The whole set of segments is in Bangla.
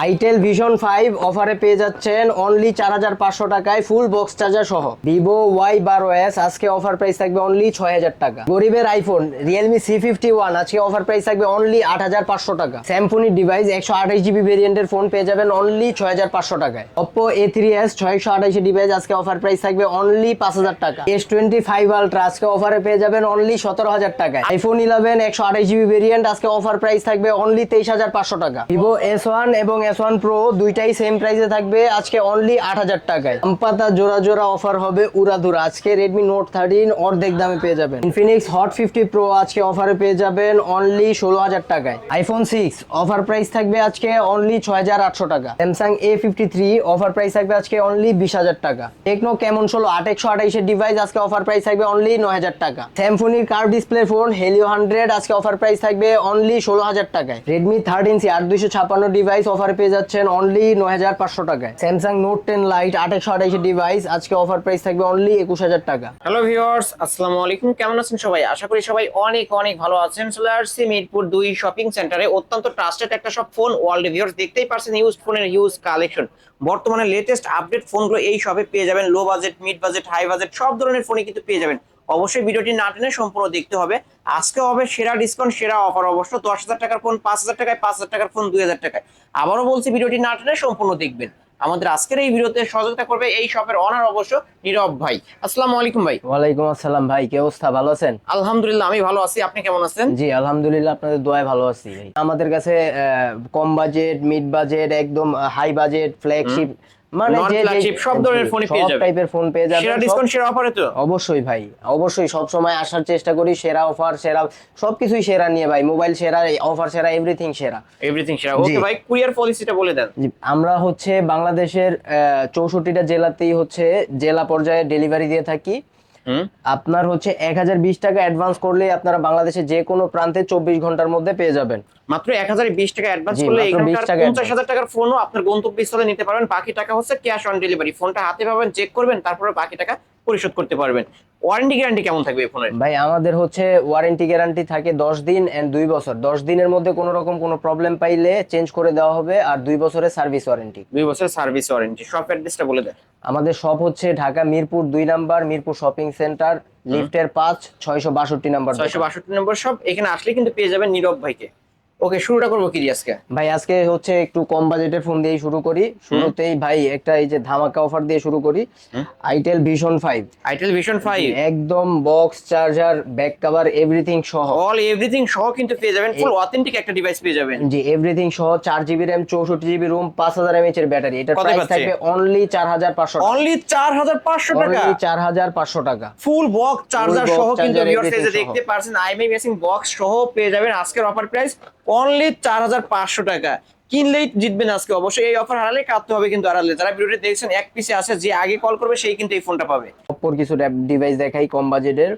আইটেল ভিশন 5 অফারে পেয়ে যাচ্ছেন অনলি 4500 টাকায় ফুল বক্স চার্জার সহ। ভিভো Y12s আজকে অফার প্রাইস থাকবে অনলি 6000 টাকা। গরিবের আইফোন Realme C51 আজকে অফার প্রাইস থাকবে অনলি 8500 টাকা। স্যামসুং ডিভাইস 128 জিবি ভেরিয়েন্টের ফোন পেয়ে যাবেন অনলি 6500 টাকায়। Oppo A3s 628 ডিভাইস আজকে অফার প্রাইস থাকবে অনলি 5000 টাকা। S25 Ultra আজকে অফারে পেয়ে যাবেন অনলি 17000 টাকায়। iPhone 11 128 জিবি ভেরিয়েন্ট আজকে অফার প্রাইস থাকবে অনলি 23500 টাকা। Vivo S1 এবং S1 Pro দুইটাই সেম প্রাইসে থাকবে আজকে অনলি 8000 টাকায়। আমপাতা জোড়া জোড়া অফার হবে উড়াধুরা। আজকে Redmi Note 13 অর্ধেক দামে পেয়ে যাবেন। Infinix Hot 50 Pro আজকে অফারে পেয়ে যাবেন অনলি 16000 টাকায়। iPhone 6 অফার প্রাইস থাকবে আজকে অনলি 6800 টাকা। Samsung A53 অফার প্রাইস থাকবে আজকে অনলি 20000 টাকা। Tecno Camon 16 8128 এর ডিভাইস আজকে অফার প্রাইস থাকবে অনলি 9000 টাকা। Symphony curve display phone Helio 100 আজকে অফার প্রাইস থাকবে অনলি 16000 টাকায়। Redmi 13C 8256 ডিভাইস অফার পেয়ে যাচ্ছেন অনলি 9500 টাকায়। Samsung Note 10 Lite 8128 ডিভাইস আজকে অফার প্রাইস থাকবে অনলি 21000 টাকা। হ্যালো ভিউয়ার্স, আসসালামু আলাইকুম। কেমন আছেন সবাই? আশা করি সবাই অনেক অনেক ভালো আছেন। চলে আসছি মিরপুর 2 শপিং সেন্টারে। অত্যন্ত ট্রাস্টেড একটা শপ ফোন ওয়ার্ল্ড। ভিউয়ার্স দেখতেই পারছেন ইউজড ফোনের ইউজ কালেকশন। বর্তমানে লেটেস্ট আপডেট ফোনগুলো এই শপে পেয়ে যাবেন। Low budget, mid budget, high budget সব ধরনের ফোনই কিন্তু পেয়ে যাবেন। অবশ্যই ভিডিওটি না টেনে সম্পূর্ণ দেখতে হবে। আজকে হবে সেরা ডিসকাউন্ট, সেরা অফার। অবশ্য 10000 টাকার ফোন 5000 টাকায়, 5000 টাকার ফোন 2000 টাকায়। আবারও বলছি ভিডিওটি না টেনে সম্পূর্ণ দেখবেন। আমাদের আজকের এই ভিডিওতে সহযোগিতা করবে এই শপের অনার অবশ্য নীরব ভাই। আসসালামু আলাইকুম ভাই। ওয়ালাইকুম আসসালাম ভাই, কি অবস্থা? ভালো আছেন? আলহামদুলিল্লাহ আমি ভালো আছি, আপনি কেমন আছেন? জি আলহামদুলিল্লাহ, আপনাদের দোয়ায় ভালো আছি। আমাদের কাছে কম বাজেট, মিড বাজেট, একদম হাই বাজেট, ফ্ল্যাগশিপ মানে নন যে ফ্ল্যাগশিপ সব ধরনের ফোনই পেয়ে সব যাবেন। টাইপের ফোন পেয়ে যাবেন। সেরা ডিসকাউন্ট, সেরা অফারে তো অবশ্যই ভাই, অবশ্যই সব সময় আসার চেষ্টা করি। সেরা অফার, সেরা সবকিছুই সেরা নিয়ে ভাই। মোবাইল সেরা, অফার সেরা, এভরিথিং সেরা। এভরিথিং সেরা। ওকে ভাই, কুরিয়ার পলিসিটা বলে দেন। জি, আমরা হচ্ছে বাংলাদেশের 64টা জেলাতেই হচ্ছে জেলা পর্যায়ে ডেলিভারি দিয়ে থাকি। আপনার হচ্ছে 1020 টাকা অ্যাডভান্স করলে আপনারা বাংলাদেশের যে কোনো প্রান্তে 24 ঘন্টার মধ্যে পেয়ে যাবেন। মাত্র 1020 টাকা অ্যাডভান্স জি, করলে মাত্র 20 এখানকার টাকা 50000 টাকার ফোনও আপনার গন্তব্যস্থলে নিতে পারবেন। বাকি টাকা হচ্ছে ক্যাশ অন ডেলিভারি। ফোনটা হাতে পাবেন, চেক করবেন, তারপরে বাকি টাকা পরিশোধ করতে পারবেন। ওয়ারেন্টি গ্যারান্টি কেমন থাকবে এই ফোনের? ভাই আমাদের হচ্ছে ওয়ারেন্টি গ্যারান্টি থাকে 10 দিন এন্ড 2 বছর। 10 দিনের মধ্যে কোনো রকম কোনো প্রবলেম পাইলে চেঞ্জ করে দেওয়া হবে, আর 2 বছরের সার্ভিস ওয়ারেন্টি। 2 বছরের সার্ভিস ওয়ারেন্টি। শপ অ্যাড্রেসটা বলে দেন। আমাদের শপ হচ্ছে Dhaka Mirpur 2 number, Mirpur shopping centre, লিফটের 5, 662 নাম্বার। 662 নম্বর শপ। এখানে আসলে কিন্তু পেয়ে যাবেন নীরব ভাইকে। ওকে, শুরুটা করবো কি দিয়ে আজকে? ভাই আজকে হচ্ছে একটু কম বাজেটের ফোন দিয়েই শুরু করি। শুরুতেই ভাই একটা এই যে ধামাকা অফার দিয়ে শুরু করি। আইটেল ভিশন 5, আইটেল ভিশন 5 একদম box charger, back cover, everything সহ, অল এভরিথিং সহ কিন্তু পেয়ে যাবেন। ফুল অথেন্টিক একটা ডিভাইস পেয়ে যাবেন। জি এভরিথিং সহ। 4GB RAM, 64GB ROM, 5000 mAh এর ব্যাটারি। এটার কত প্রাইস পাচ্ছে? থাকবে অনলি 4500 টাকা। অনলি 4500 টাকা। অনলি 4500 টাকা। ফুল বক্স চার্জার box সহ কিন্তু charger, ভিউয়ার্স everything দেখতে সহ। পারছেন আইএমআই মেশিন বক্স সহ পেয়ে যাবেন। আজকের অফার প্রাইস অনলি 4500 টাকা। কিনলেই জিতবেন আজকে। অবশ্যই এই অফার হারালে কাটতে হবে কিন্তু হারালে। যারা ভিডিওটি দেখছেন এক পিসে আছে, যে আগে কল করবে সেই কিন্তু এই ফোনটা পাবে। Oppo কিছু ডিভাইস দেখাই কম বাজেটের।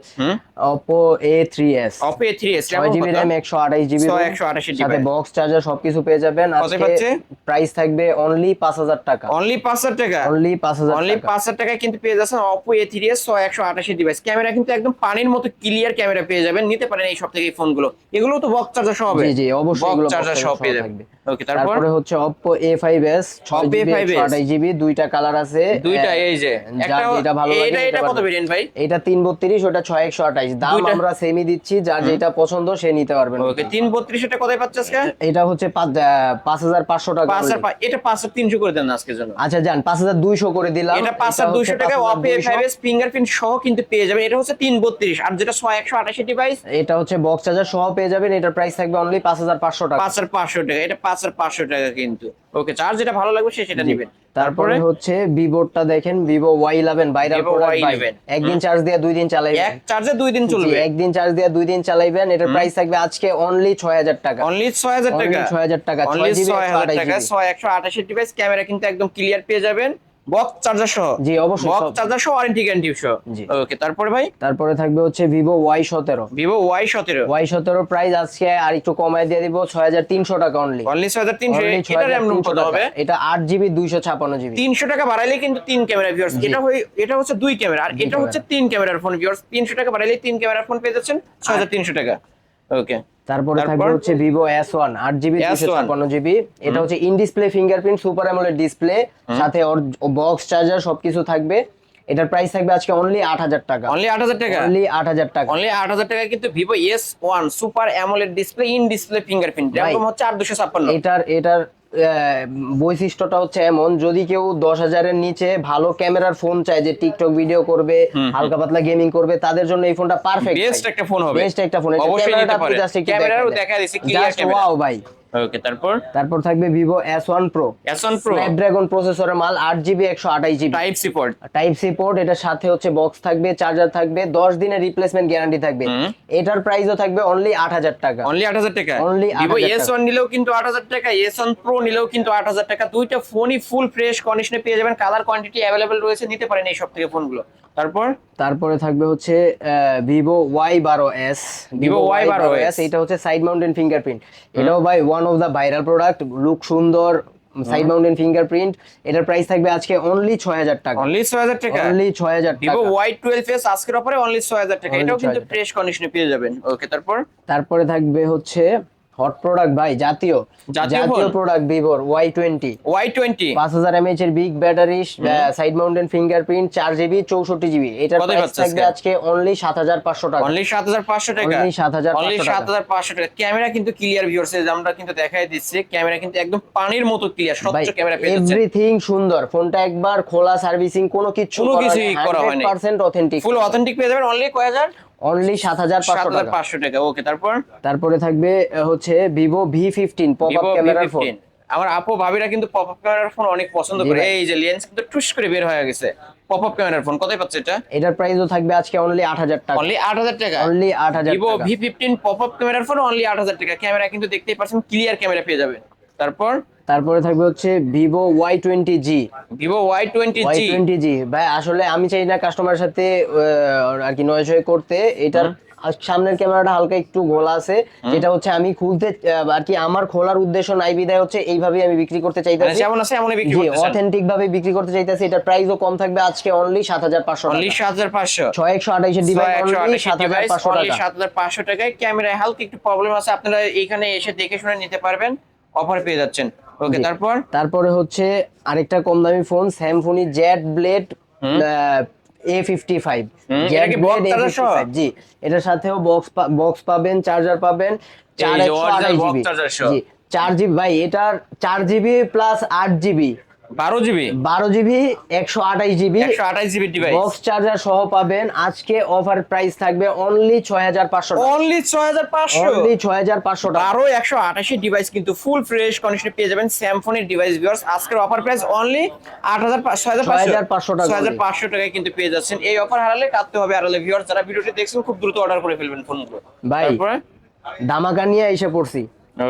Oppo A3s, Oppo A3s 6GB RAM, 128GB Rome, 128 সাথে ডিভাইস। বক্স চার্জার সবকিছু পেয়ে যাবেন। কত আজকে পাচ্ছে? প্রাইস থাকবে অনলি 5000 টাকা। অনলি 5000 টাকা। অনলি 5000 অনলি টাকা। 5000 টাকায় কিন্তু পেয়ে যাচ্ছেন Oppo A3s 128 ডিভাইস। ক্যামেরা কিন্তু একদম পানির মতো ক্লিয়ার ক্যামেরা পেয়ে যাবেন। নিতে পারেন এই সব থেকে এই ফোনগুলো। এগুলো তো বক্স চার্জার সহ হবে। জি জি অবশ্যই বক্স এগুলো চার্জার সহ পেয়ে যাবেন। থাকবে। ওকে, তারপর তারপরে হচ্ছে Oppo A5s, 6GB, 128GB, দুইটা কালার আছে। দুইটা এই যে যার যেটা ভালো লাগে এটা কত ভেরিয়েন্ট ভাই? এটা 332, ওটা 6128। দাম দুইটা আমরা সেমই দিচ্ছি, যার যেটা পছন্দ সে নিতে পারবেন। ওকে, 332 এটা কতই পাচ্ছে আজকে? এটা হচ্ছে 5500 টাকা। 5000 এটা 5300 করে দেন না আজকের জন্য। আচ্ছা যান, 5200 করে দিলাম। এটা 5200 টাকা Oppo A5s ফিঙ্গারপ্রিন্ট সহ কিন্তু পেয়ে যাবেন। এটা হচ্ছে 332, আর যেটা 128 ডিভাইস এটা হচ্ছে বক্স চার্জার সহ পেয়ে যাবেন। এটার প্রাইস থাকবে অনলি 5500 টাকা। 5500 টাকা। এটা 5500 টাকা কিন্তু। ওকে, চার্জ যেটা ভালো লাগবে সেটা নেবেন। তারপরে হচ্ছে ভিভোটা দেখেন, Vivo Y11 viral Vivo product ভাই। Y11 একদিন চার্জ দিয়ে 2 দিন চালাইবেন। এক চার্জে 2 দিন চলবে। একদিন চার্জ দিয়ে 2 দিন চালাইবেন। এটার প্রাইস থাকবে আজকে অনলি 6000 টাকা। অনলি 6000 টাকা। 6000 টাকা। অনলি 6GB, 6000 টাকা। 128GB। 128 ডিভাইস। ক্যামেরা কিন্তু একদম ক্লিয়ার পেয়ে যাবেন। বক্স চার্জার সহ। জি অবশ্যই বক্স চার্জার সহ, ওয়ারেন্টি গ্যারান্টি সহ। জি। ওকে, তারপরে ভাই তারপরে থাকবে হচ্ছে Vivo Y17। Vivo Y17। Y17 price আজকে আর একটু কমায় দিয়ে দিব, 6300 টাকা অনলি। অনলি 6300। এটা র‍্যাম রুম কত হবে? এটা 8GB, 256GB। 300 টাকা বাড়াইলে কিন্তু 3 ক্যামেরা ভিউয়ার্স। এটা হচ্ছে 2 ক্যামেরা, আর এটা হচ্ছে 3 ক্যামেরার ফোন ভিউয়ার্স। 300 টাকা বাড়াইলে 3 ক্যামেরার ফোন পেয়ে যাচ্ছেন 6300 টাকা। ওকে, তারপরে থাকবে তারপর হচ্ছে Vivo S1 8GB S1 256GB। এটা হচ্ছে in display fingerprint super AMOLED display, সাথে ওর বক্স চার্জার সবকিছু থাকবে। এটার প্রাইস থাকবে আজকে অনলি 8000 টাকা। অনলি 8000 টাকা। অনলি 8000 টাকা। অনলি 8000 টাকায় কিন্তু Vivo S1 super AMOLED display in display fingerprint, RAM হচ্ছে 8256। এটার বৈশিষ্ট্যটা হচ্ছে এমন, যদি কেউ 10,000-এর নিচে ভালো ক্যামেরার ফোন চায়, যে টিকটক ভিডিও করবে, হালকা পাতলা গেমিং করবে, তাদের জন্য এই ফোনটা পারফেক্ট। বেস্ট একটা ফোন হবে, বেস্ট একটা ফোন। অবশ্যই নিতে পারেন। ক্যামেরাও দেখা দিচ্ছে ক্লিয়ার ক্যামেরা। ওয়াও ভাই। ওকে, তারপর থাকবে Vivo S1 Pro। S1 Pro Snapdragon প্রসেসরের মাল, 8GB 128GB type C port. Type C port. এটার সাথে হচ্ছে বক্স থাকবে, চার্জার থাকবে, 10 দিনের রিপ্লেসমেন্ট গ্যারান্টি থাকবে। এটার প্রাইসও থাকবে অনলি 8000 টাকা। অনলি 8000 টাকা। অনলি ভিভো 8000 S1 নিলেও কিন্তু 8000 টাকা, S1 Pro নিলেও কিন্তু 8000 টাকা। দুইটা ফোনই ফুল ফ্রেশ কন্ডিশনে পেয়ে যাবেন, কালার কোয়ান্টিটি अवेलेबल রয়েছে, নিতে পারেন এই সব থেকে ফোনগুলো। তারপরে থাকবে হচ্ছে ভিভো Y12s। Vivo Y12s এটা হচ্ছে সাইড মাউন্টেন ফিঙ্গারপ্রিন্ট। এটাও ভাই one of the viral product, look সুন্দর, সাইড মাউন্টেন ফিঙ্গারপ্রিন্ট। এটার প্রাইস থাকবে আজকে অনলি 6000 টাকা। অনলি 6000 টাকা। অনলি 6000 টাকা। ভিভো Y12s আজকের অফারে অনলি 6000 টাকা। এটাও কিন্তু ফ্রেশ কন্ডিশনে পেয়ে যাবেন। ওকে, তারপরে থাকবে হচ্ছে হট প্রোডাক্ট ভাই, জাতীয় প্রোডাক্ট ভিভোর Y20। 5000 mAh এর big battery, side mountain fingerprint, 4GB 64GB। এটার প্রাইস থাকবে আজকে অনলি 7500 টাকা। অনলি 7500 টাকা। অনলি 7500 টাকা। ক্যামেরা কিন্তু ক্লিয়ার ভিউয়ার্স, আমরা কিন্তু দেখাই দিচ্ছি, ক্যামেরা কিন্তু একদম পানির মতো ক্লিয়ার, স্বচ্ছ ক্যামেরা পেয়ে যাচ্ছেন। এভরিথিং সুন্দর। ফোনটা একবার খোলা, সার্ভিসিং কোনো কিছুই করা হয়নি, 100% অথেন্টিক, ফুল অথেন্টিক পেয়ে যাবেন। অনলি কয় হাজার? অনলি 7500 টাকা। ওকে, তারপরে থাকবে হচ্ছে ভিভো V15 পপআপ ক্যামেরার ফোন। আমার আপু ভাবিরা কিন্তু পপআপ ক্যামেরার ফোন অনেক পছন্দ করে। এই যে লেন্স কিন্তু টুস করে বের হয়ে গেছে। পপআপ ক্যামেরার ফোন কতই পাচ্ছে এটা? এটার প্রাইসও থাকবে আজকে অনলি 8000 টাকা। অনলি 8000 টাকা। অনলি 8000 টাকা। ভিভো V15 পপআপ ক্যামেরার ফোন অনলি 8000 টাকা। ক্যামেরা কিন্তু দেখতেই পাচ্ছেন ক্লিয়ার ক্যামেরা পেয়ে যাবেন। তারপরে থাকবে হচ্ছে ভিভো Y20G। ভিভো Y20G ভাই আসলে আমি চাই না কাস্টমারের সাথে আর কি নয় ছয় করতে। এটার সামনের ক্যামেরাটা হালকা একটু গোলা আছে, যেটা হচ্ছে আমি খুলতে আর কি আমার খোলার উদ্দেশ্য নাই, বিধায় হচ্ছে এইভাবে আমি বিক্রি করতে চাইতেছি, যেমন আছে এমনই বিক্রি করতেছেন, অথেন্টিক ভাবে বিক্রি করতে চাইতেছি। এটার প্রাইসও কম থাকবে আজকে অনলি 7500 টাকা। অনলি 7500। 6128 এর ডিভাইস অনলি 7500 টাকা। 7500 টাকায়। ক্যামেরায় হালকা একটু প্রবলেম আছে, আপনারা এখানে এসে দেখে শুনে নিতে পারবেন, অফার পেয়ে যাচ্ছেন। ওকে, তারপরে হচ্ছে আরেকটা কম দামি phone, Samsung Z blade A55। জি, এটার সাথেও বক্স পাবেন, চার্জার পাবেন, 428GB। 4GB ভাই, এটার 4GB plus 8GB 12GB 128GB device, box charger সহ পাবেন। আজকে অফার প্রাইস থাকবে অনলি 6500 টাকা। অনলি 6500। অনলি 6500 টাকা। 128 ডিভাইস কিন্তু ফুল ফ্রেশ কন্ডিশনে পেয়ে যাবেন স্যামসুং এর ডিভাইস ভিউয়ার্স। আজকের অফার প্রাইস অনলি 6500 টাকা। 6500 টাকায় কিন্তু পেয়ে যাচ্ছেন। এই অফার হারালে কাটতে হবে আরালে ভিউয়ার্স। যারা ভিডিওটি দেখছেন খুব দ্রুত অর্ডার করে ফেলবেন ফোনগুলো ভাই। ধামাকা নিয়ে এসে পড়ছি।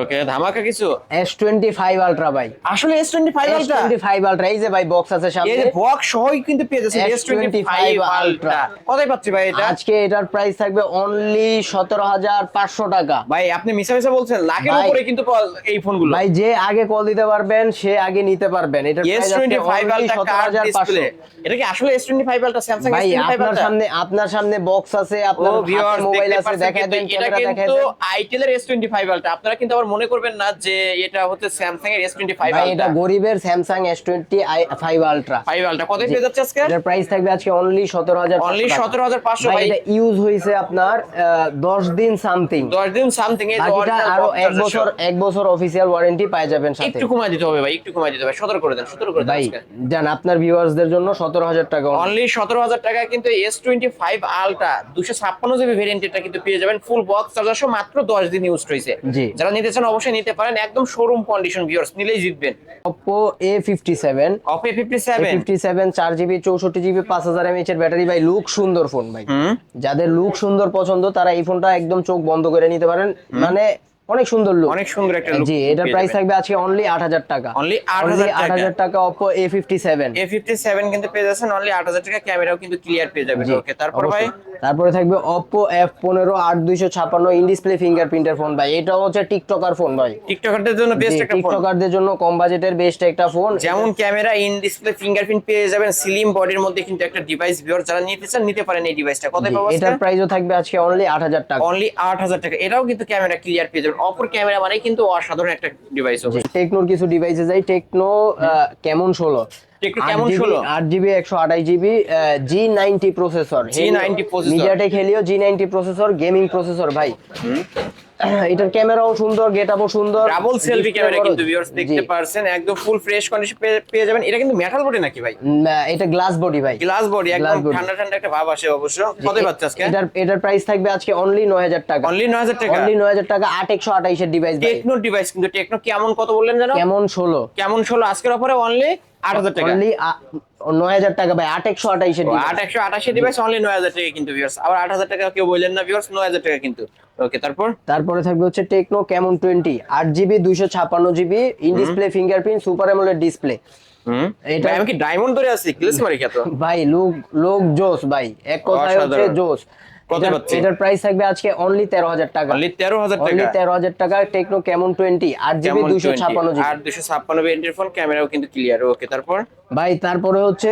ওকে, ধামাকা কিছু S25 আলট্রা ভাই। আসলে S25 আলট্রা, S25 আলট্রা এই যে ভাই বক্স আছে সামনে, এই যে বক্স সহই কিন্তু পেয়ে যাচ্ছেন S25 আলট্রা। কতই পাচ্ছি ভাই এটা? আজকে এটার প্রাইস থাকবে অনলি 17500 টাকা। ভাই আপনি মিছা বলছেন, লাখের উপরে কিন্তু এই ফোনগুলো। ভাই যে আগে কল দিতে পারবেন সে আগে নিতে পারবেন। এটার প্রাইস আজকে অনলি 17500। এটা কি আসলে S25 আলট্রা স্যামসাং ভাই S25 আপনার সামনে বক্স আছে, আপনার হাতে মোবাইল আছে, দেখায় দেন, ক্যামেরা দেখায় দেন। আইটেল এর S25 আলট্রা। আপনারা কিন্তু আবার মনে করবেন না যে এটা হচ্ছে স্যামসাং এর S25 আলট্রা। ভাই এটা গরিবের স্যামসাং S25 আলট্রা। 5 আলট্রা কত পেয়ে যাচ্ছে আজকে? এটার প্রাইস থাকবে আজকে অনলি 17500। অনলি 17500 ভাই। এটা ইউজ হইছে আপনার 10 দিন সামথিং। 10 দিন সামথিং। এই বাকিটা আরো 1 বছর অফিশিয়াল ওয়ারেন্টি পায় যাবেন সাথে। একটু কমায় দিতে হবে ভাই, একটু কমায় দিতে হবে। 17 করে দেন, 17 করে দেন ভাই। আজকে। জান আপনার ভিউয়ার্সদের জন্য 17000 টাকা। অনলি 17000 টাকায় কিন্তু S25 আলট্রা 256GB ভেরিয়েন্ট এটা কিন্তু পেয়ে যাবেন ফুল বক্স চার্জার সহ, মাত্র 10 দিন ইউজ হইছে। যারা নিতে চান অবশ্যই নিতে পারেন, একদম শোরুম কন্ডিশন ভিউয়ার্স, নিলেই জিতবেন। Oppo A57 4GB 64GB 5000 mAh এর ব্যাটারি ভাই, লুক সুন্দর ফোন ভাই। যাদের লুক সুন্দর পছন্দ তারা এই ফোনটা একদম চোখ বন্ধ করে নিতে পারেন। মানে অনেক সুন্দর লুক। অনেক সুন্দর একটা লুক। জি, এটার প্রাইস থাকবে আজকে অনলি 8000 টাকা। অনলি 8000 টাকা। 8000 টাকা Oppo A57। A57 কিন্তু পেয়ে যাচ্ছেন অনলি 8000 টাকা, ক্যামেরাও কিন্তু ক্লিয়ার পেয়ে যাবেন। জি, ওকে, তারপর ভাই অবশ্যই। তারপরে থাকবে Oppo F15 8256 ইন ডিসপ্লে ফিঙ্গারপ্রিন্টের ফোন ভাই। এটাও হচ্ছে টিকটকার ফোন ভাই। টিকটকারদের জন্য বেস্ট একটা ফোন। টিকটকারদের জন্য কম বাজেটের বেস্ট একটা ফোন। যেমন ক্যামেরা, ইন ডিসপ্লে ফিঙ্গারপ্রিন্ট পেয়ে যাবেন, স্লিম বডির মধ্যে কিন্তু একটা ডিভাইস। ভিউয়ার যারা নিতে চান নিতে পারেন এই ডিভাইসটা। কত পাবো? এটার প্রাইসও থাকবে আজকে অনলি 8000 টাকা। অনলি 8000 টাকা। এটাও কিন্তু ক্যামেরা ক্লিয়ার পেয়ে যাবেন। অপর ক্যামেরা মানে কিন্তু অসাধারণ একটা ডিভাইস হবে। টেকনোর কিছু ডিভাইসে যাই, টেকনো কেমন 16 টেকনো কেমন 16 8GB 128GB G90 processor, G90 processor, MediaTek Helio G90 processor, gaming processor ভাই। এটার ক্যামেরাও সুন্দর, গেটআপও সুন্দর, ডাবল সেলফি display ক্যামেরা বড়। কিন্তু ভিউয়ার্স দেখতে পারছেন, একদম ফুল ফ্রেশ কন্ডিশন পেয়ে যাবেন। এটা কিন্তু মেটাল বডি নাকি ভাই? এটা গ্লাস বডি ভাই, গ্লাস বডি, একদম body। ঠান্ডা ঠান্ডা একটা ভাব আসে অবশ্য। কত পাচ্ছে আজকে? এটার প্রাইস থাকবে আজকে অনলি 9000 টাকা। অনলি 9000 টাকা। অনলি 9000 টাকা 8128 এর ডিভাইস ভাই। টেকনো ডিভাইস কিন্তু। টেকনো কেমন কত বললেন জানো? কেমন 16 কেমন 16 আজকের অফারে অনলি 8000 টাকা। অনলি 9000 টাকা ভাই, 8128 এর ডিভাইস। 8128 ডিভাইস অনলি 9000 টাকা কিন্তু ভিউয়ার্স। আবার 8000 টাকা কেউ বললেন না ভিউয়ার্স, 9000 টাকা কিন্তু। ওকে, তারপরে থাকবে হচ্ছে টেকনো কেমন 20 8GB 256GB in display fingerprint super AMOLED display. এটা আমি কি ডায়মন্ড ধরে আছি ক্লিস মারি কত ভাই, লোক জোস ভাই, এক কথায় হচ্ছে জোস। কত পাচ্ছি? এটার প্রাইস থাকবে আজকে অনলি 13000 টাকা। অনলি 13000 টাকা। অনলি 13000 টাকা টেকনো কেমন 20 8GB 256GB। আর 256 ভেরিয়েন্টের ফোন, ক্যামেরাও কিন্তু ক্লিয়ার। ওকে, ভাই তারপরে হচ্ছে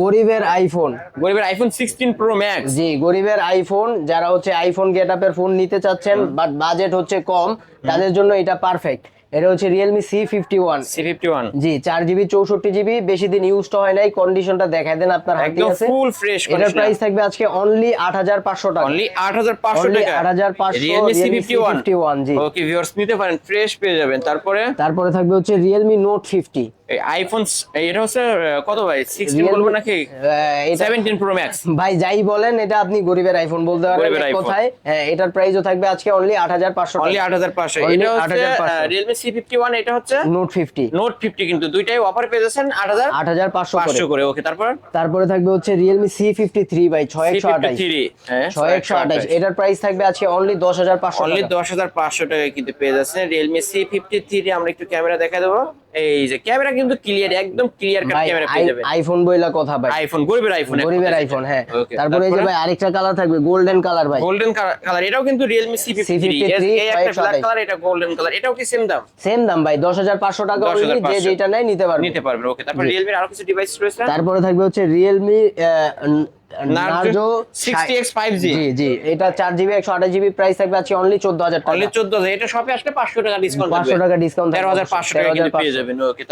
গরিবের আইফোন। গরিবের আইফোন 16 প্রো ম্যাক্স। জি, গরিবের আইফোন, যারা হচ্ছে আইফোন গেটআপের ফোন নিতে চাচ্ছেন বাট বাজেট হচ্ছে কম, তাদের জন্য এটা পারফেক্ট। এটা হচ্ছে Realme C51। জি, 4GB 64GB, বেশি দিন ইউজড হয় নাই, কন্ডিশনটা দেখায় দেন আপনার হাতে একদম আছে, ফুল ফ্রেশ এটার কন্ডিশন। প্রাইস থাকবে আজকে অনলি 8500 টাকা। অনলি 8500 টাকা। 8500 Realme C51। জি, ওকে ভিউয়ার্স নিতে পারেন, ফ্রেশ পেয়ে যাবেন। তারপরে থাকবে হচ্ছে Realme Note 50। এই আইফোন, এটা হচ্ছে কত ভাই? 16 বলবো নাকি এটা 17 প্রো ম্যাক্স? ভাই যাই বলেন, এটা আপনি গরিবের আইফোন বলতে পারেন গরিবের এক iPhone। কথায়। এটার প্রাইসও থাকবে আজকে অনলি 8500 অনলি টাকা। 8500। Only এটা হচ্ছে 8500 Realme C51, এটা হচ্ছে Note 50। নোট 50 কিন্তু দুইটাই অফার পেয়ে যাচ্ছেন 8500 করে। ওকে, তারপরে থাকবে হচ্ছে Realme C53 ভাই, 6128। 53, হ্যাঁ 6128, এটার প্রাইস থাকবে আজকে অনলি 10500 অনলি টাকা। 10500 টাকায় কিন্তু পেয়ে যাচ্ছেন Realme C53। আমরা একটু ক্যামেরা দেখা দেবো। এই যে ক্যামেরা কিন্তু ক্লিয়ার, একদম ক্লিয়ার কাট ভাই ক্যামেরা পেয়ে যাবেন। আইফোন বইলা কথা ভাই, আইফোন, গরিবের আইফোন, গরিবের আইফোন, হ্যাঁ। Okay, তারপরে এই যে ভাই আরেকটা কালার থাকবে গোল্ডেন কালার ভাই, গোল্ডেন কালার। এটাও কিন্তু Realme C53। এই একটা ব্ল্যাক কালার, এটা গোল্ডেন কালার। এটাও কি সেম দাম? সেম দাম ভাই, 10500 টাকা। only, যে যেটা নেয় নিতে পারবে। ওকে, তারপর Realme এর আরো কিছু ডিভাইস রয়েছে। তারপরে থাকবে হচ্ছে Realme Narzo 60X 5G। জি, এটা 4GB 128GB, প্রাইস থাকবে আজকে অনলি 14000 টাকা। অনলি 14000। এটা শপে আসলে 500 টাকা ডিসকাউন্ট 500 টাকা ডিসকাউন্ট থাকবে। 13500 টাকা কিন্তু পেয়ে যাবেন। ওকে,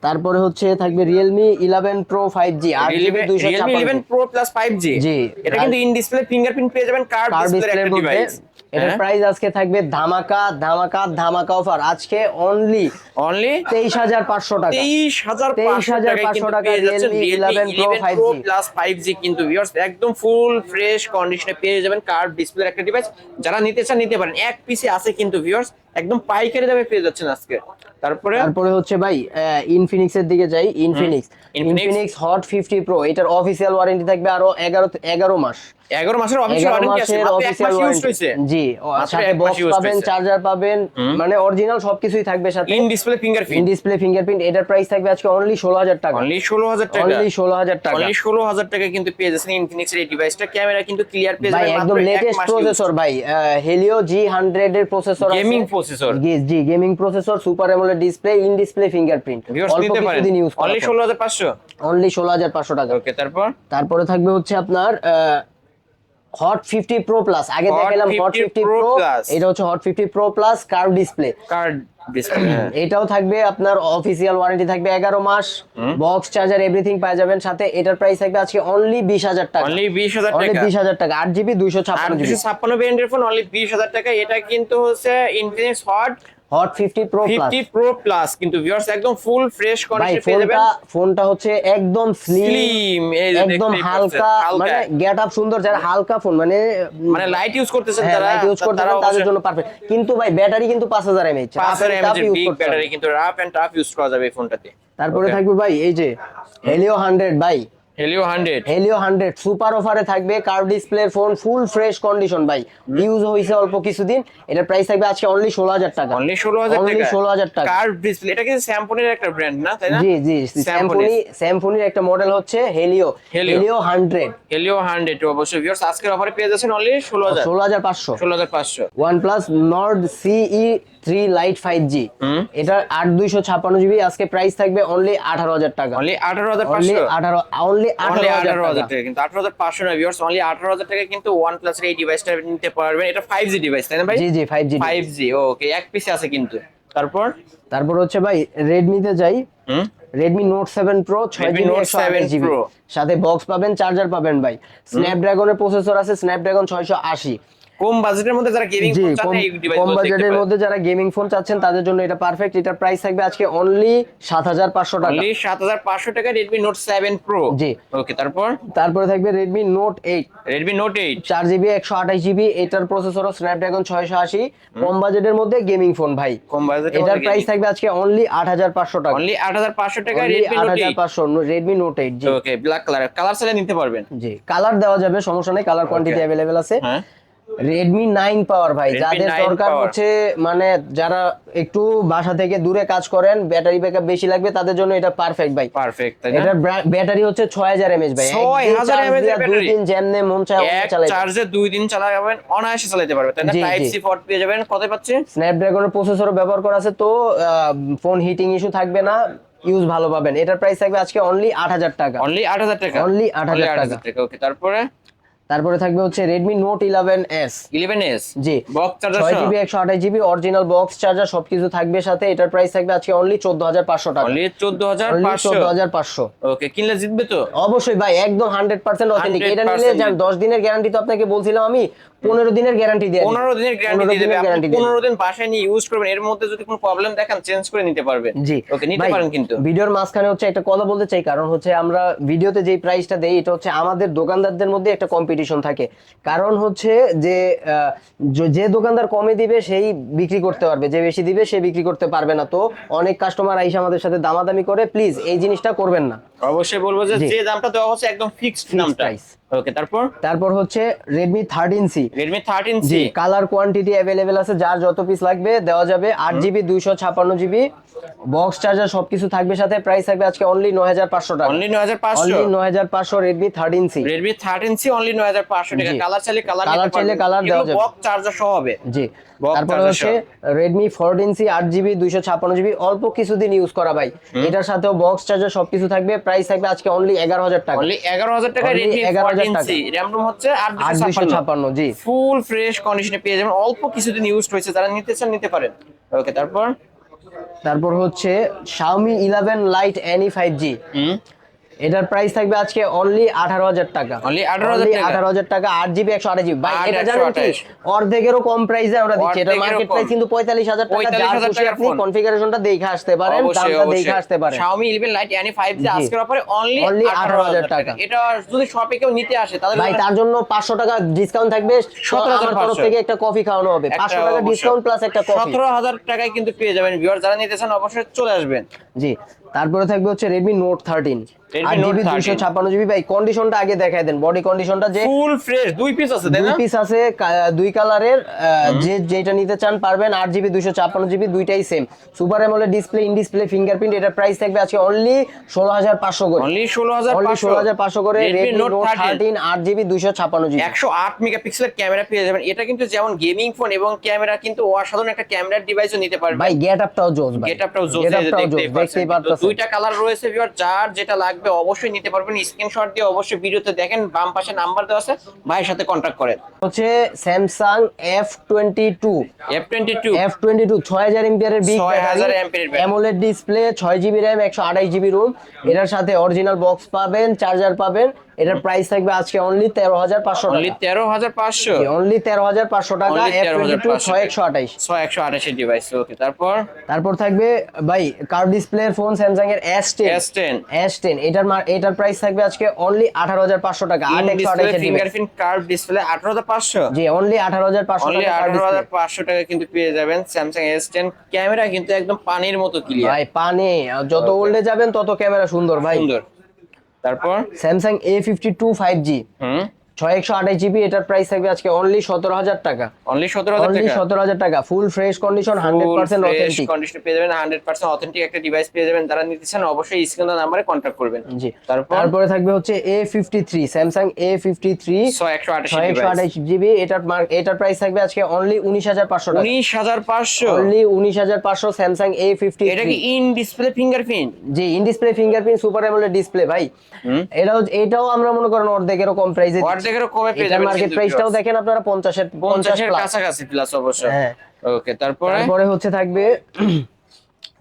তারপরে হচ্ছে থাকবে Realme 11 Pro 5G 8GB Realme 256। 11 Pro Plus 5G। জি, এটা কিন্তু ইন ডিসপ্লে ফিঙ্গারপ্রিন্ট পেয়ে যাবেন, কার্ভ ডিসপ্লে একটা ডিভাইস। এটার প্রাইস আজকে থাকবে ধামাকা অফার আজকে অনলি 23500 টাকা। 23500 টাকা পেয়ে যাচ্ছেন Realme 11 Pro 5G Plus 5G কিন্তু ভিউয়ার্স একদম ফুল ফ্রেশ কন্ডিশনে পেয়ে যাবেন, কার্ভ ডিসপ্লের একটা ডিভাইস। যারা নিতে চান নিতে পারেন, এক পিসে আছে কিন্তু ভিউয়ার্স, একদম পাইকারি দামে পেয়ে যাচ্ছেন আজকে। তারপরে হচ্ছে ভাই ইনফিনিক্স এর দিকে যাই। ইনফিনিক্স হট 50 প্রো, এটার অফিশিয়াল ওয়ারেন্টি থাকবে আরো 11 মাস। 11 মাসের অফিশিয়াল ওয়ারেন্টি আছে, মাত্র এক মাস ইউজ হইছে। জি, সাথে বক্স পাবেন, চার্জার পাবেন, মানে অরিজিনাল সবকিছুই থাকবে সাথে। In display fingerprint. এটার প্রাইস থাকবে আজকে অনলি 16000 টাকা। অনলি 16000 টাকা। অনলি 16000 টাকা। অনলি 16000 টাকা কিন্তু পেয়ে যাচ্ছেন ইনফিনিক্সের এই ডিভাইসটা। ক্যামেরা কিন্তু ক্লিয়ার পেয়ে ভাই যাবেন, একদম লেটেস্ট প্রসেসর ভাই, হেলিও G100 এর প্রসেসর আছে, gaming processor. G, gaming processor, super AMOLED display, in display fingerprint. অল্প কিছুদিন ইউজ করা। অনলি 16500। অনলি 16500 টাকা। ওকে, তারপরে থাকবে হচ্ছে আপনার হট 50 প্রো প্লাস। আগে দেখালাম হট 50 প্রো, এটা হচ্ছে hot 50 pro plus curve display. এটাও থাকবে আপনার অফিশিয়াল ওয়ারেন্টি থাকবে 11 মাস, বক্স চার্জার এভরিথিং পাওয়া যাবেন সাথে। এটার প্রাইস থাকবে আজকে অনলি 20000 টাকা। অনলি 20000 টাকা। অনলি 20000 টাকা 8GB 256GB 256 ভেরিয়েন্টের ফোন অনলি 20000 টাকা। এটা কিন্তু হচ্ছে Infinix hot 50 pro plus. 50 pro plus কিন্তু ভিউয়ার্স একদম ফুল ফ্রেশ কন্ডিশনে পেয়ে যাবেন। ফোনটা হচ্ছে একদম স্লিম, একদম হালকা, মানে গেটআপ সুন্দর। যারা হালকা ফোন মানে লাইট ইউজ করতেছেন, তাদের জন্য পারফেক্ট। কিন্তু ভাই ব্যাটারি কিন্তু 5000 mAh, 5000 mAh বিগ ব্যাটারি, কিন্তু রাফ এন্ড টাফ ইউজ করা যাবে এই ফোনটাতে। তারপরে থাকবে ভাই এই যে হেলিও 100 ভাই, হেলিও 100 হেলিও 100 সুপার অফারে থাকবে, কার্ভ ডিসপ্লের ফোন, ফুল ফ্রেশ কন্ডিশন ভাই, ইউজ হয়েছে অল্প কিছুদিন। এটার প্রাইস থাকবে আজকে অনলি 16,000 টাকা। অনলি 16000 অনলি টাকা 16,000 টাকা। কার্ভ ডিসপ্লে, এটা কি স্যামসংয়ের একটা ব্র্যান্ড না, তাই না? জি জি, স্যামসং স্যামসংয়ের একটা মডেল হচ্ছে হেলিও, হেলিও হেলিও 100, হেলিও 100 অবশ্যই ভিউয়ার্স আজকের অফারে পেয়ে যাচ্ছেন only 16000 16,500। 16500। OnePlus Nord CE3 Lite 5G, এটা 8256 জিবি, আজকে প্রাইস থাকবে অনলি 18,000 টাকা। Only only 18500। 18, অনলি অনলি 18,000 18000 টাকা। টাকা, কিন্তু 18500 না ভিউয়ার্স, অনলি 18000 টাকা কিন্তু OnePlus এর এই ডিভাইসটা নিতে পারবেন। এটা 5G ডিভাইস, তাই না ভাই? জি জি, 5G। 5G ওকে, এক পিসে আছে কিন্তু। তারপর তারপর হচ্ছে ভাই রেডমিতে যাই। হুম Redmi note 7 pro 6 Redmi GB Note 7 128 GB, Pro। সাথে বক্স পাবেন, চার্জার পাবেন ভাই। স্ন্যাপড্রাগনের প্রসেসর আছে, স্ন্যাপড্রাগন 680। কম বাজেটের মধ্যে যারা গেমিং জি, ফোন চান কম এই কম ডিভাইসগুলো দেখতে বাজেটের পারেন। মধ্যে যারা গেমিং ফোন চাচ্ছেন তাদের জন্য এটা পারফেক্ট। এটার প্রাইস থাকবে আজকে অনলি 7,500 টাকা। অনলি 7500 টাকা Redmi Note 7 Pro। জি। ওকে, তারপর তারপরে থাকবে Redmi note 8, Redmi Note 8। 4 GB 128 GB, এটার প্রসেসরও স্ন্যাপড্রাগন 680। কম বাজেটের মধ্যে গেমিং ফোন ভাই। কম বাজেটের এটার মধ্যে প্রাইস gaming। থাকবে আজকে অনলি 8,500 টাকা। অনলি 8500 টাকা only Redmi Note 8। 8,500 Redmi note 8। জি ওকে, ব্ল্যাক কালার চাইলে নিতে পারবেন। জি, কালার দেওয়া যাবে, সমস্যা নেই, কালার কোয়ান্টিটি অ্যাভেলেবেল আছে। হ্যাঁ, রেডমি 9 পাওয়ার ভাই, Redmi যাদের 9 দরকার Power। হচ্ছে মানে যারা একটু বাসা থেকে দূরে কাজ করেন, ব্যাটারি ব্যাকআপ বেশি লাগবে, তাদের জন্য এটা পারফেক্ট ভাই। পারফেক্ট, তাই না? এটার ব্যাটারি হচ্ছে 6000 এমএএইচ ভাই। 6000 mAh এর দুই ব্যাটারি। দিন যেমনে মন চায় এক চালাতে। চার্জে 2 দিন চালাবেন, অনায়াসে চালাতে পারবেন, তাই না? জি, টাইপ জি। সি পোর্ট পেয়ে যাবেন। কত পাচ্ছেন? স্ন্যাপড্রাগনের প্রসেসরও ব্যবহার করা আছে, তো ফোন হিটিং ইস্যু থাকবে না, ইউজ ভালো পাবেন। এটার প্রাইস থাকবে আজকে অনলি 8,000 টাকা। অনলি 8000 টাকা। Only 8,000 8000 টাকা। ওকে, তারপরে তারপরে থাকবে হচ্ছে রেডমি নোট 11s। 11s। জি, box charger 6 GB 128 GB original box charger সবকিছু থাকবে সাথে। এটার প্রাইস থাকবে আজকে অনলি 14,500 টাকা। অনলি 14500। 14,500। ওকে, কিনলে জিতবে তো? অবশ্যই ভাই, একদম 100% অথেন্টিক। এটা নিলে 100% যান 10 দিনের গ্যারান্টি তো আপনাকে বলছিলাম আমি, 15 দিনের গ্যারান্টি দিয়ে 15 দিনের গ্যারান্টি দেবে। আপনি গ্যারান্টি 15 দিন বাসায় নিয়ে ইউজ করবেন, এর মধ্যে যদি কোনো প্রবলেম দেখেন চেঞ্জ করে নিতে পারবেন। জি ওকে, নিতে ভাই, পারেন কিন্তু। ভিডিওর মাঝখানে হচ্ছে একটা কথা বলতে চাই, কারণ হচ্ছে আমরা ভিডিওতে যেই প্রাইসটা দেই এটা হচ্ছে আমাদের দোকানদারদের মধ্যে একটা কম্পিটিশন থাকে। কারণ হচ্ছে যে যে দোকানদার কমে দিবে সেই বিক্রি করতে পারবে, যে বেশি দিবে সে বিক্রি করতে পারবে না। তো অনেক কাস্টমার আইসা আমাদের সাথে দামাদামি করে, প্লিজ এই জিনিসটা করবেন না। অবশ্যই বলবো যে জি। যে দামটা দেওয়া হচ্ছে একদম ফিক্সড দামটা। price। ওকে, তারপর তারপর হচ্ছে রেডমি 13C। Redmi 13C। জি, কালার কোয়ান্টিটি অ্যাভেলেবেল আছে, যার যত পিস লাগবে দেওয়া যাবে। 8 জিবি 256 জিবি বক্স চার্জার সবকিছু থাকবে সাথে। প্রাইস থাকবে আজকে অনলি 9,500 টাকা। Only 9500। Only 9,500 Redmi 13C। Redmi 13C only 9500 টাকা। জি। কালার চাইলে কালার কালার চাইলে কালার দেওয়া যাবে। বক্স চার্জার সহ হবে। জি, Box তারপরে charger হচ্ছে রেডমি 14C 8 জিবি 256 জিবি, অল্প কিছুদিন ইউজ করা ভাই। এটার সাথেও বক্স চার্জার সবকিছু থাকবে। প্রাইস থাকবে আজকে অনলি 11,000 টাকা। অনলি 11000 টাকা Only Redmi 11,000 14C। RAM ROM হচ্ছে 8256। 8256। জি, ফুল ফ্রেশ কন্ডিশনে পেয়ে যাবেন, অল্প কিছুদিন ইউজ হয়েছে, যারা নিতে চান নিতে পারেন। ওকে, তারপর হচ্ছে Xiaomi 11 Lite Any 5G। এটার প্রাইস থাকবে আজকে অনলি 18,000 টাকা। Only 18,000 টাকা। 18,000 টাকা 8 জিবি 128 জিবি ভাই। 8 এটা জানেন কি 128 অর্ধেকেরও কম প্রাইসে আমরা দিচ্ছি। এটা অর্ধেকেরও মার্কেট কম। প্রাইস কিন্তু 45,000 টাকা। 45,000 যার খুশি টাকার আপনি ফোন। কনফিগারেশনটা দেখে আসতে পারেন, অবশ্যই দামটা অবশ্যই দেখে আসতে পারেন। Xiaomi 11 Lite Any 5G জি। আজকের অফারে অনলি Only 18,000 টাকা। টাকা। এটা যদি শপে কেউ নিতে আসে তাহলে ভাই তার জন্য 500 টাকা ডিসকাউন্ট থাকবে। 17,500 আমার তরফ থেকে একটা কফি খাওয়ানো হবে। 500 টাকা ডিসকাউন্ট প্লাস একটা কফি। 17,000 টাকায় কিন্তু পেয়ে যাবেন ভিউয়ার। যারা নিতে চান অবশ্যই চলে আসবেন। জি, তারপরে থাকবে হচ্ছে Redmi Note 13 Redmi 8 Note GB 13 256 GB ভাই। কন্ডিশনটা আগে দেখায় দেন, বডি কন্ডিশনটা যে ফুল ফ্রেশ, দুই পিস আছে তাই দুই না? পিস আছে, দুই কালারের। যেটা নিতে চান পারবেন। 8 জিবি 256 জিবি দুইটাই same. Super AMOLED display, in display fingerprint. এটার প্রাইস থাকবে আজকে অনলি 16,500 করে। অনলি অনলি 16,500 16,500 করে Redmi Redmi Note Note 13 8 GB 256 GB. 108 মেগাপিক্সেলের ক্যামেরা পেয়ে যাবেন। এটা কিন্তু যেমন গেমিং ফোন এবং ক্যামেরা কিন্তু অসাধারণ একটা ক্যামেরার ডিভাইসও নিতে পারবে। ভাই গেট আপটাও জোস ভাই। গেটআপটাও জোস, দেখতেই পাচ্ছেন। দুইটা কালার রয়েছে ভিউয়ার, যার যেটা লাগবে অবশ্যই নিতে পারবেন। স্ক্রিনশট দিয়ে অবশ্যই ভিডিওতে দেখেন, বাম পাশে নাম্বার দেওয়া আছে, ভাইয়ের সাথে কন্টাক্ট করেন। হচ্ছে Samsung F22। F22 6000 এমপিআর এর বিগ 6000 অ্যাম্পিয়ারের battery. AMOLED display, 6 GB RAM 128 GB ROM. এটার সাথে অরিজিনাল বক্স পাবেন, চার্জার পাবেন। এটার প্রাইস থাকবে আজকে অনলি 13,500 অনলি টাকা। 13,500। অনলি 13,500 টাকা। Only F22 6128। 6128 এর ডিভাইস। ওকে, তারপর থাকবে ভাই কার্ভ ডিসপ্লের ফোন Samsung এর S10 S10। এটার প্রাইস থাকবে আজকে অনলি 18,500 টাকা। 8128 এর ডিভাইস। Fingerprint curve display 18,500। জি, অনলি 18,500 অনলি টাকা কার্ভ ডিসপ্লে। 18,500 টাকা কিন্তু পেয়ে যাবেন Samsung S10। ক্যামেরা কিন্তু একদম পানির মতো ক্লিয়ার, ভাই পানি যত ওল্ডে যাবেন তত ক্যামেরা সুন্দর ভাই। সুন্দর। তারপর স্যামসাং A52 5G হুম 6128 জিবি, এটার প্রাইস থাকবে আজকে অনলি 17,000 টাকা। অনলি 17,000 অনলি টাকা 17,000 টাকা, full fresh condition, 100% authentic. Condition পেয়ে যাবেন, 100% অথেন্টিক একটা ডিভাইস পেয়ে যাবেন। যারা নিতে চান অবশ্যই স্ক্রিনের নাম্বারে কন্ট্যাক্ট করবেন। জি। তারপর তারপরে থাকবে হচ্ছে A53, Samsung A53 128 device 6128 GB, এটার প্রাইস থাকবে আজকে অনলি 19,500 টাকা। 19,500। Only 19,500 Samsung A53। এটা কি in display fingerprint? G, in display fingerprint super AMOLED display ভাই। এটাও আমরা মনে করেন অর্ধেকেরও কম প্রাইসে দিচ্ছি। অর্ধেকেরও কমে পেয়ে এটার যাবেন মার্কেট কিন্তু প্রাইসটাও viewers। দেখেন আপনারা 50 50 এর প্লাস। কাছাকাছি প্লাস অবশ্য। হ্যাঁ। ওকে তারপরে তারপরে হচ্ছে থাকবে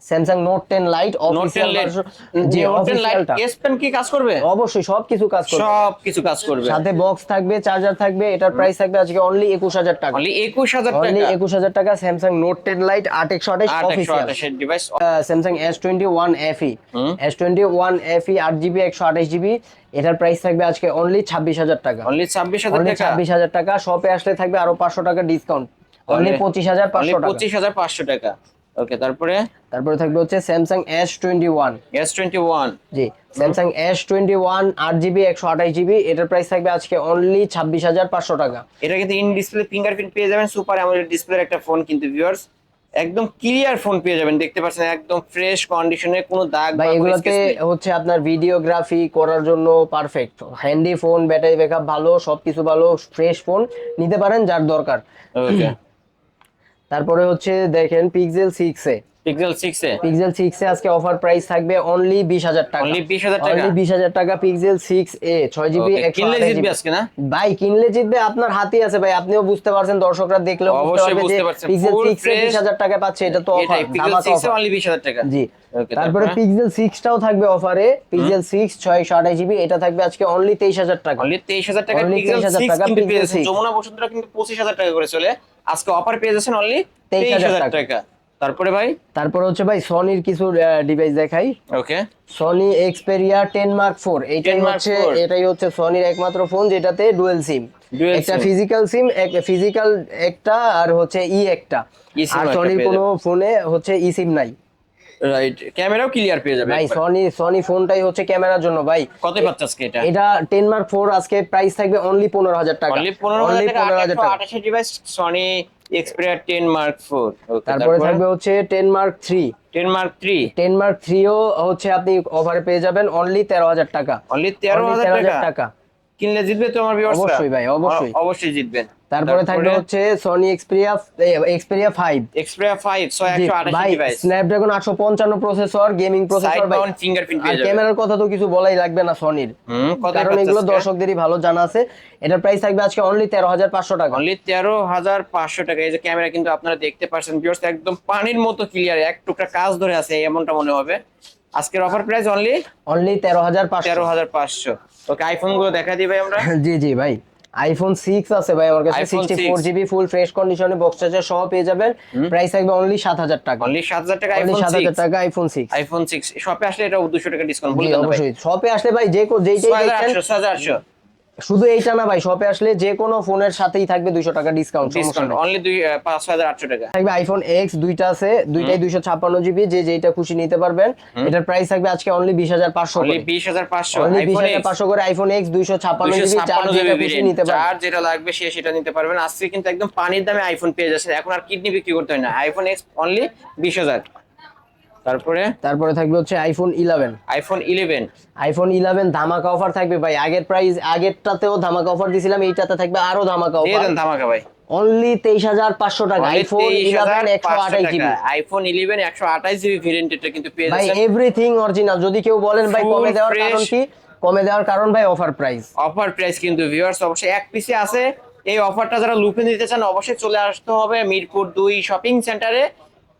Samsung note 10 lite note official 10 version. জি, নোট 10 লাইট অফিসিয়ালটা এস পেন কি কাজ করবে? অবশ্যই সবকিছু কাজ করবে, সবকিছু কাজ করবে। সাথে বক্স থাকবে, চার্জার থাকবে। এটার প্রাইস থাকবে আজকে অনলি 21,000 টাকা। অনলি 21,000 অনলি টাকা। 21,000 টাকা স্যামসাং নোট 10 লাইট 8/128 অফিসিয়াল। 828 এর device. Samsung S21 FE, S21 FE 8GB 128GB, এটার প্রাইস থাকবে আজকে অনলি 26,000 টাকা। অনলি 26,000 অনলি টাকা। 26,000 টাকা। শপে আসলে থাকবে আরো 500 টাকা ডিসকাউন্ট, অনলি 25,500 টাকা। 25,500 টাকা। ওকে তারপরে তারপরে থাকবে হচ্ছে স্যামসাং S21। S21 জি, স্যামসাং S21 8GB 128GB, এটার প্রাইস থাকবে আজকে অনলি 26,500 টাকা। এটা কিন্তু ইন ডিসপ্লে ফিঙ্গারপ্রিন্ট পেয়ে যাবেন, সুপার অ্যামোলেড ডিসপ্লের একটা ফোন কিন্তু ভিউয়ার্স। একদম ক্লিয়ার ফোন পেয়ে যাবেন, দেখতে পাচ্ছেন একদম ফ্রেশ কন্ডিশনে, কোনো দাগ ভাই বা কোনো এগুলোতে স্কেচ নেই। হচ্ছে আপনার ভিডিওগ্রাফি করার জন্য perfect, handy phone, battery backup ভালো, সবকিছু ভালো, ফ্রেশ ফোন নিতে পারেন যার দরকার। ওকে তারপরে হচ্ছে দেখেন পিক্সেল 6 এ, পিক্সেল 6 এ পিক্সেল 6 এ আজকে অফার প্রাইস থাকবে অনলি 20,000 টাকা। অনলি 20,000 টাকা। অনলি 20,000 টাকা পিক্সেল 6a 6GB ওকে, কিনলে জিতবে আজকে না? ভাই কিনলে জিতবে, আপনার হাতেই আছে ভাই। আপনিও বুঝতে পারছেন, দর্শকরা দেখলেও বুঝতে অবশ্যই পারবে যে বুঝতে পারছেন, পিক্সেল full 6 এ fresh 20,000 টাকা পাচ্ছে, এটা তো অফার, এটাই পিক্সেল ধামাকা 6 এ অফার। অনলি 20,000 টাকা। জি। ওকে তারপরে পিক্সেল 6 টাও থাকবে অফারে, পিক্সেল 6 628GB, এটা থাকবে আজকে অনলি 23,000 টাকা। অনলি 23,000 টাকা Only পিক্সেল 23,000 6 টাকা কিন্তু Pixel পেয়ে যাচ্ছেন। 6 যমুনা বসুন্ধরা কিন্তু 25,000 টাকা করে চলে, আজকে অফার পেয়ে যাচ্ছেন অনলি 23,000 23,000 টাকা। তারপরে ভাই তারপর হচ্ছে ভাই সনির কিছু ডিভাইস দেখাই। ওকে সনি এক্সপেরিয়া 10 Mark 4, 10 Mark 4 এটাই হচ্ছে সনির একমাত্র ফোন যেটাতে ডুয়েল সিম, Dual একটা SIM। ফিজিক্যাল সিম, ফিজিক্যাল একটা, আর হচ্ছে একটা। eSIM আর একটা সনির পেয়ে কোনো ফোনে হচ্ছে ই সিম নাই রাইট, ক্যামেরাও ক্লিয়ার পেয়ে যাবে ভাই। একবার। সনি ফোনটাই হচ্ছে ক্যামেরার জন্য ভাই। কত পাচ্ছে আজকে এটা? এটা 10 Mark 4 আজকে প্রাইস থাকবে অনলি 15,000 টাকা। অনলি 15,000 টাকা। 15,000 টাকা। 828 ডিভাইস সনি এক্সপেরিয়া 10 মার্ক 4। ওকে তারপরে থাকবে হচ্ছে 10 Mark 3। 10 মার্ক 3 10 Mark 3ও হচ্ছে আপনি অফারে পেয়ে যাবেন অনলি 13,000 টাকা। অনলি Only 13,000 টাকা। টাকা। কিনলে জিতবে তো আমার ভিউয়ার্সরা? অবশ্যই ভাই, অবশ্যই। অবশ্যই জিতবেন। তারপরে থাকবে হচ্ছে সনি এক্সপেরিয়া 5। এক্সপেরিয়া 5 জি 128 ভাই, device, Snapdragon 855 processor, gaming processor side ভাই। মাউন্ট ফিঙ্গারপ্রিন্ট আর পেয়ে যাবেন। ক্যামেরার কথা তো কিছু বলাই লাগবে না সনির, কত কারণ এগুলো দর্শকদেরই ভালো জানা আছে। এটার প্রাইস থাকবে আজকে অনলি 13,500 টাকা। অনলি 13,500 টাকা। এই যে ক্যামেরা কিন্তু আপনারা দেখতে পাচ্ছেন ভিউয়ার্স, একদম পানির মতো ক্লিয়ার, এক টুকরা কাজ ধরে আছে এমনটা মনে হবে। আজকের অফার প্রাইস অনলি 13,500। 13,500। ওকে আইফোন গুলো দেখা দিই ভাই আমরা। জি জি ভাই, আইফোন 6 আছে ভাই আমার কাছে, iPhone 64GB ফুল ফ্রেশ কন্ডিশনে বক্স চার্জার সহ পেয়ে যাবেন। প্রাইস থাকবে অনলি 7,000 টাকা। অনলি 7,000 টাকা অনলি আইফোন 7,000 6। টাকা আইফোন 6। আইফোন 6 শপে আসলে এটা 200 টাকা ডিসকাউন্ট জি বলে দেন ভাই। অবশ্যই, শপে আসলে ভাই যেইটাই দেখছেন, 6,800 শুধু এইটা না ভাই, শপে আসলে যে কোনো ফোনের সাথেই থাকবে 200 টাকা ডিসকাউন্ট। ডিসকাউন্ট অনলি 5,800 টাকা। থাকবে আইফোন এক্স, দুইটা আছে, দুইটাই 256GB, যেটা খুশি নিতে পারবেন। এটার প্রাইস থাকবে আজকে অনলি 20,500 অনলি করে। 20,500 অনলি আইফোন 20,500 করে আইফোন এক্স 256GB, চার যেটা খুশি নিতে পারবেন। যার যেটা লাগবে সে সেটা নিতে পারবেন। আজকে কিন্তু একদম পানির দামে আইফোন পেয়ে যাচ্ছে, এখন আর কিডনি বিক্রি করতে হয় না। IPhone x only 20,000। তারপরে থাকবে হচ্ছে আইফোন 11। আইফোন 11 আইফোন 11 ধামাকা অফার থাকবে ভাই। আগেরটাতেও ধামাকা অফার দিছিলাম, এইটাতে থাকবে আরো ধামাকা দিয়ে অফার। দেন ধামাকা ভাই। অনলি 23,500 টাকা iPhone 11 128GB। IPhone 11 128GB variant, এটা কিন্তু পেয়ে ভাই যাচ্ছেন এভরিথিং অরিজিনাল। যদি কেউ বলেন ভাই Full কমে দেওয়ার কারণ fresh। কি, কমে দেওয়ার কারণ ভাই অফার প্রাইস। অফার প্রাইস কিন্তু ভিউয়ার্স অবশ্যই এক পিসে আছে। এই অফারটা যারা লুপে নিতে চান অবশ্যই চলে আসতে হবে মিরপুর 2 শপিং সেন্টারে,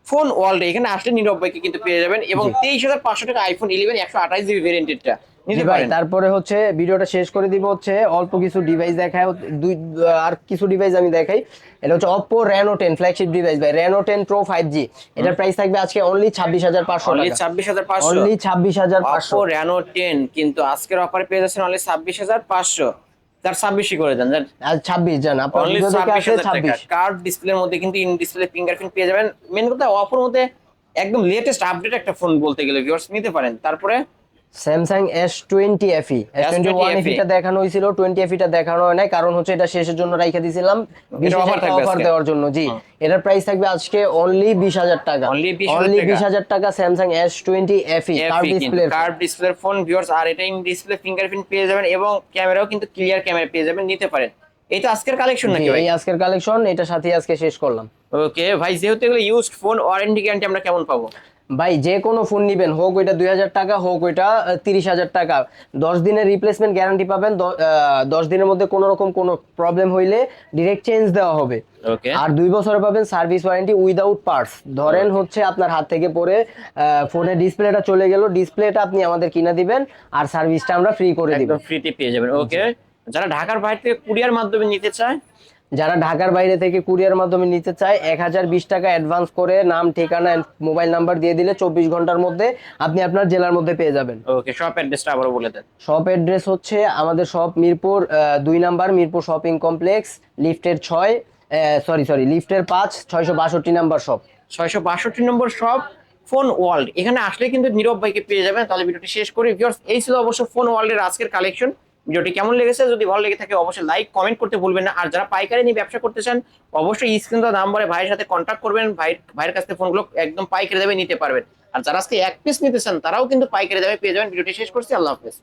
ফোন ওয়ার্ল্ডে। এখানে আসলে 99 কিন্তু পেয়ে যাবেন, এবং 23,500 টাকা আইফোন 11 128GB ভেরিয়েন্টটা নিতে জি ভাই, পারেন। তারপরে হচ্ছে ভিডিওটা শেষ করে দিব হচ্ছে অল্প কিছু ডিভাইস দেখায়, আর কিছু ডিভাইস আমি দেখাই। এটা হচ্ছে Oppo Reno 10 ফ্ল্যাগশিপ ডিভাইস ভাই, Reno 10 Pro 5G। এটার প্রাইস থাকবে আজকে অনলি 26,500 অনলি টাকা। 26,500। অনলি 26,500। Oppo Reno 10 কিন্তু আজকের অফারে পেয়ে যাচ্ছেন অনলি 26,500। তার 26 করে দেন, আর 26 জান আপনার অনলি ভিডিও দেখে আসলে 26,000 টাকা। 26। কার্ভ ডিসপ্লের মধ্যে কিন্তু ইন ডিসপ্লে ফিঙ্গারপ্রিন্ট পেয়ে যাবেন। মেন কথা অফার মধ্যে একদম লেটেস্ট আপডেট একটা ফোন বলতে গেলে ভিউয়ার্স নিতে পারেন। তারপরে Samsung S20 FE S21 S20 FE টা দেখানো হয়েছিল, 20 FE টা দেখানো হয় নাই, কারণ হচ্ছে এটা শেষের জন্য রাইখা দিয়েছিলাম বিশেষ offer একটা থাকবে অফার আজকে। দেওয়ার জন্য। জি, হুম। এটার প্রাইস থাকবে আজকে অনলি 20,000 টাকা। অনলি 20,000 অনলি টাকা। 20,000 টাকা স্যামসাং S20 FE কার্ভ এফি কিন্তু ডিসপ্লে। কার্ভ ডিসপ্লের ফোন ভিউয়ার্স, আর এটা ইন ডিসপ্লে ফিঙ্গারপ্রিন্ট পেয়ে যাবেন এবং ক্যামেরাও কিন্তু ক্লিয়ার ক্যামেরা পেয়ে যাবেন, নিতে পারেন। এই তো আজকের কালেকশন জি, নাকি ভাই? এই আজকের কালেকশন, এটার সাথে আজকে শেষ করলাম। ওকে ভাই, যেহেতু এগুলো ইউজড ফোন, ওয়ারেন্টি গ্যারান্টি আমরা কেমন পাবো? ভাই যে কোনো ফোন নিবেন, হোক ওইটা 2,000 টাকা, হোক ওইটা 30,000 টাকা, 10 দিনের রিপ্লেসমেন্ট গ্যারান্টি পাবেন। 10 দিনের মধ্যে কোনো রকম কোনো প্রবলেম হইলে ডিরেক্ট চেঞ্জ দেওয়া হবে। ওকে। আর 2 বছরে পাবেন সার্ভিস ওয়ারেন্টি উইদাউট পার্টস। ধরেন হচ্ছে আপনার হাত থেকে পড়ে ফোনের ডিসপ্লেটা চলে গেল, ডিসপ্লেটা আপনি আমাদের কিনা দিবেন আর সার্ভিসটা আমরা ফ্রি করে দিব। একদম ফ্রিতে পেয়ে যাবেন। ওকে। যারা ঢাকার বাইরে থেকে কুরিয়ার মাধ্যমে নিতে চায়, যারা ঢাকার বাইরে থেকে কুরিয়ার মাধ্যমে নিতে চায়, 1020 টাকা অ্যাডভান্স করে নাম, ঠিকানা, মোবাইল নাম্বার দিয়ে দিলে 24 ঘন্টার মধ্যে আপনি আপনার জেলার মধ্যে পেয়ে যাবেন। ওকে, শপ অ্যাড্রেসটা আবারও বলে দেন। শপ অ্যাড্রেস হচ্ছে আমাদের shop Mirpur 2 number, Mirpur shopping complex, লিফটের 6, সরি লিফটের 5, 662 নাম্বার শপ। 662 নম্বর শপ, ফোন ওয়ার্ল্ড। এখানে আসলে কিন্তু নীরব ভাইকে পেয়ে যাবেন। তাহলে ভিডিওটি শেষ করি ভিউয়ার্স। এই ছিল অবশ্য ফোন ওয়ার্ল্ডের আজকের কালেকশন। ভিডিওটি কেমন লেগেছে, যদি ভালো লেগে থাকে অবশ্যই লাইক কমেন্ট করতে ভুলবেন না। আর যারা পাইকারি নিয়ে ব্যবসা করতে চান অবশ্যই স্ক্রিন দেওয়া নাম্বারে ভাইয়ের সাথে কন্ট্যাক্ট করবেন। ভাইয়ের কাছ থেকে ফোনগুলো একদম পাইকারি দামে নিতে পারবেন। আর যারা আজকে এক পিস নিতে চান তারাও কিন্তু পাইকারি দামে পেয়ে যাবেন। ভিডিওটি শেষ করছি, আল্লাহ হাফেজ।